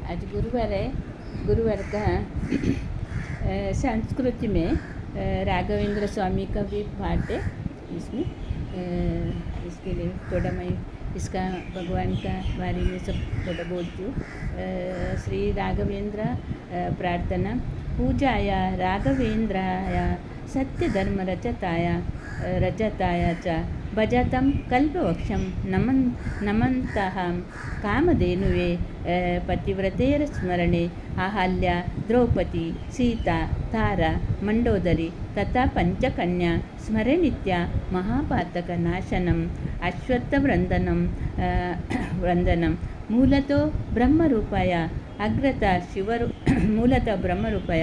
आज गुरुवार है। गुरुवार का संस्कृति में राघवेंद्र स्वामी का भी पाठ है। इसमें इसके लिए थोड़ा मैं इसका भगवान का बारे में सब थोड़ा बोलती हूँ। श्री राघवेंद्र प्रार्थना। पूजाया राघवेंद्राय सत्यधर्म रजताय च भजतं कल्पवक्षं नमन्तः कामधेनुवे पतिव्रतेर स्मरणे अहल्या द्रौपदी सीता तारा मंडोदरी तथा पंचकन्या स्मरणित्या महापातकनाशनम् वंदनम ಮೂಲತೋ ಬ್ರಹ್ಮರೂಪಾಯ ಅಗ್ರತ ಮೂಲತಃ ಬ್ರಹ್ಮರೂಪಾಯ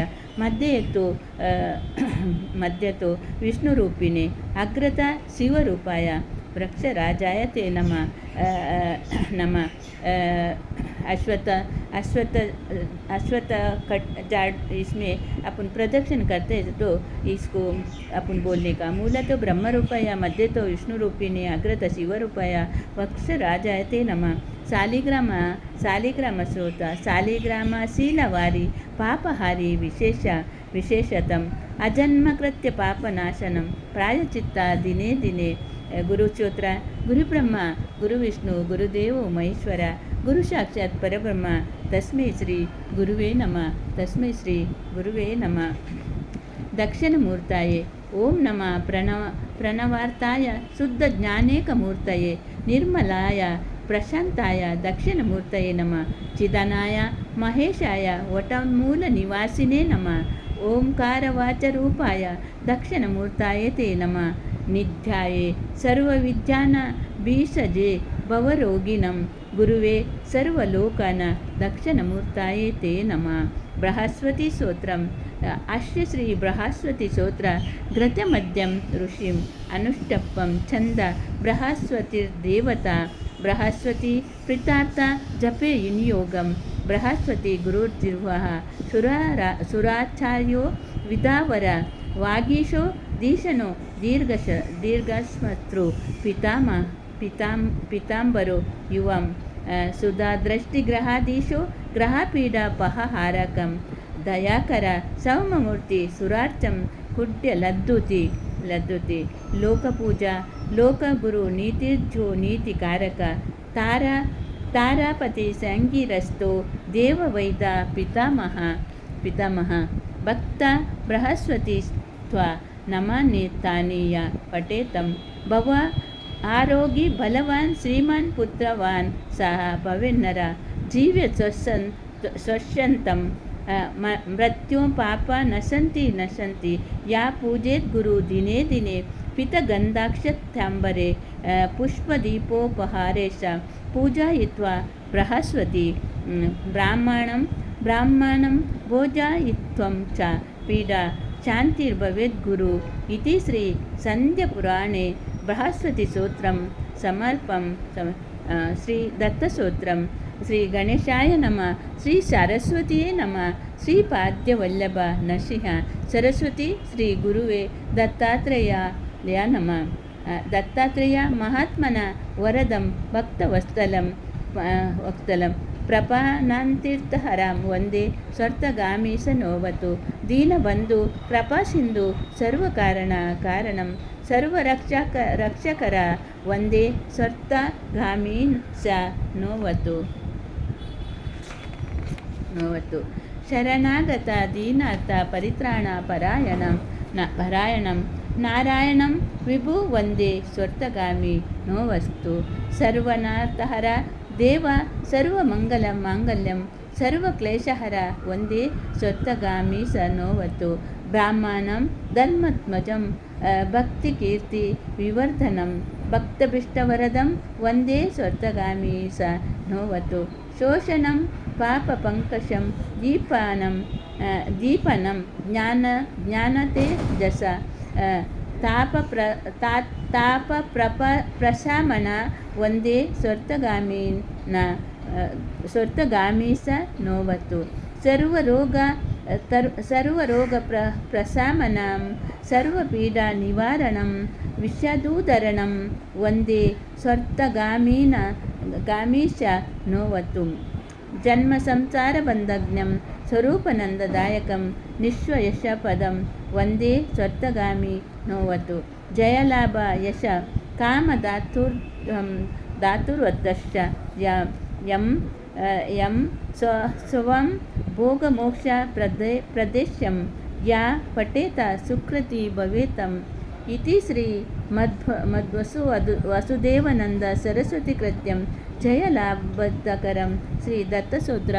ಮಧ್ಯತೋ ವಿಷ್ಣುರೂಪಿಣೆ ಅಗ್ರತ ಶಿವರೂಪಾಯ वृक्षराजाय ते नमः अश्वत्थ कट जाड़ इसमें अपन प्रदक्षिण करते हैं तो इसको अपन बोलने का मूलतः ब्रह्म रूपाय मध्य तो विष्णु रूपिणी अग्रत शिव रूपाय वृक्षराजाय ते नमः सालिग्राम श्रोत सालिग्राम शीलवारी पापहारी विशेषतम अजन्मकृत्य पापनाशनम प्रायचित्ता दिने दिने गुरुचोत्र गुरुब्रह्म गुरुविष्णु गुरुदेव महेश्वर गुरु साक्षात् परब्रह्म तस्मै श्री गुरुवे नमः दक्षिणमूर्ताये ओम नमः प्रणवार्ताय शुद्ध ज्ञानेकमूर्तये निर्मलाय प्रशांताय दक्षिणमूर्तये नमः चिदनाय महेशाय वटमूल निवासिने नमः ओंकारवाचरूपाय दक्षिणमूर्ताय ते नमः निध्याये सर्वविद्यान बीसजे भवरोगिणं गुरुवे सर्वलोकान दक्षिणमूर्ताये ते नमः बृहस्पति स्तोत्रम् अस्य श्री बृहस्पति स्तोत्र घृतमध्यम ऋषिं अनुष्टप्पं छंद बृहस्पतिर्देवता बृहस्पति प्रीतार्थ जपे विनियोगं बृहस्पति गुरुर्जिह्वः सुराचार्यो विदावर वागीशो दीशनो दीर्घश्मतृ पीतांबरो युवं सुधादृष्टिग्रहाधीशो ग्रहपीडापहारकं दयाकर सौम्यमूर्ति सुरार्चं कुड्य लद्दुति लोकपूजा लोकगुरु नीतिर्जो नीतिकारक तारापति संगीरस्तो देववैदा पितामह भक्त बृहस्पति त्वा नमानितानीय पठेतं भव आरोगी बलवान् श्रीमान् पुत्रवान् सह भवेन्नर जीव्य स्वश्यन्तं मृत्युं पापा नशन्ति या पूजेत् गुरु दिने दिने पितगन्धाक्षताम्बरे पुष्पदीपोपहारेश पूजयित्वा बृहस्पति ब्राह्मणं भोजयित्वं च पीडा शांतिर्भवेत् गुरु इति श्री संध्यापुराणे बृहस्पति स्तोत्रं समर्पं श्री दत्तस्तोत्रं श्री गणेशाय नमः श्री सरस्वतीये नमः श्री पाद्यवल्लभ नरसिंह सरस्वती श्री गुरुवे दत्तात्रेयाय नमः दत्तात्रेय महात्मन वरदं भक्तवत्सलं प्रपानान्तीर्थहरां वंदे स्वर्तगामी स नोवतु दीनबंधु कृपासिन्धु सर्वकारणं सर्वरक्षकर वंदे स्वर्तगामी स नोवतु शरणागत दीनार्थ परित्राण परायणं नारायणं विभु वंदे स्वर्तगामी नोवस्तु सर्वनाथहर देव सर्वमंगलमांगल्यं सर्वक्लेशहर वंदे स्वर्तगामी स नोवतु ब्राह्मणं धर्मध्वजं भक्तिकीर्ति विवर्धनं भक्तभीष्टवरदं वंदे स्वर्तगामी स नोवतु शोषणं पापपङ्कषं दीपनं ज्ञानतेजस तापप्रशमन वंदे स्वर्तगामी स नोवतु सर्वरोगप्रशमनं सर्वपीडानिवारणं विषदूदरणं वंदे स्वर्तगामी च नोवतु ಜನ್ಮ ಸಂಸಾರ ಬಂಧಜ್ಞಂ ಸ್ವರೂಪನಂದದಾಯಕಂ ನಿಶ್ವಯಶಪದಂ ವಂದೇ ಸ್ವರ್ಥಗಾಮಿ ನೋವತು. ಜಯಲಾಭ ಯಶ ಕಾಮಧಾತುರ್ ಧಾತುರ್ವತ್ತಶ್ಚ ಯಂ ಯಂ ಸ್ವಂ ಭೋಗಮೋಕ್ಷ ಪ್ರದೇಶ್ಯಂ ಯಾ ಪಠೇತ ಸುಕೃತಿ ಭವೇತಂ. ಇತಿ ಶ್ರೀ ವಸುದೇವನಂದ ಸರಸ್ವತಿ ಕೃತ್ಯಂ ಜಯಲಾಭದಕರಂ ಶ್ರೀ ದತ್ತಸೂತ್ರ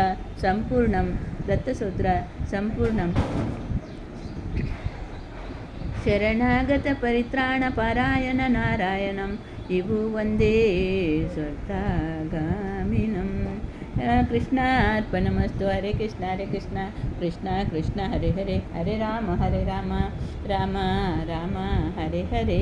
ಸಂಪೂರ್ಣಂ. ಶರಣಾಗತ ಪರಿತ್ರಾಣ ಪರಾಯಣ ನಾರಾಯಣಂ ವಿಭು ವಂದೇ ಸ್ವರ್ಥಗಾಮಿನಂ. ಕೃಷ್ಣಾರ್ಪಣಮಸ್ತು. ಹರೇ ಕೃಷ್ಣ ಕೃಷ್ಣ ಕೃಷ್ಣ ಹರೇ ಹರೇ, ಹರೇ ರಾಮ ರಾಮ ರಾಮ ಹರೇ ಹರೇ.